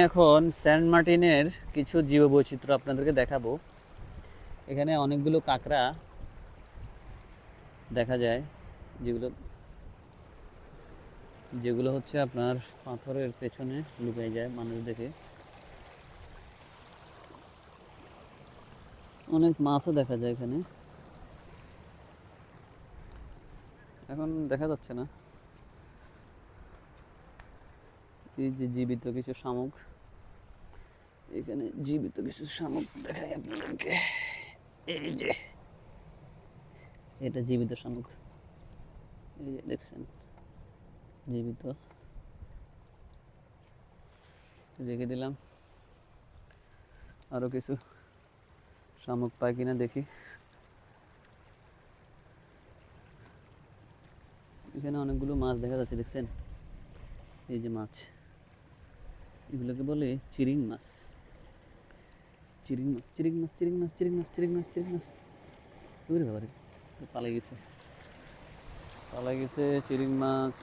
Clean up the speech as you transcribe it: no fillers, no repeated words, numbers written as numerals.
এখন সেন্ট মার্টিনের কিছু জীববৈচিত্র্য আপনাদেরকে দেখাবো। এখানে অনেকগুলো কাঁকড়া দেখা যায়, যেগুলো যেগুলো হচ্ছে আপনার পাথরের পেছনে লুকিয়ে যায় মানুষ দেখে। অনেক মাছও দেখা যায় এখানে, এখন দেখা যাচ্ছে না। এই যে জীবিত কিছু শামুক, এখানে জীবিত কিছু শামুক দেখাই আপনাদেরকে। এই যে এটা জীবিত শামুক, এই যে দেখছেন জীবিত, রেখে দিলাম। আরও কিছু শামুক পাই কিনা দেখি। এখানে অনেকগুলো মাছ দেখা যাচ্ছে, দেখছেন এই যে মাছ, এগুলোকে বলে চিরিং মাছ। চিরিং মাছ, চিরিং মাছ, চিরিং মাছ, চিরিং মাছ, চিরিং মাছ, চিরিং মাছ। ওরে বাবারে, পালাই গেছে চিরিং মাছ।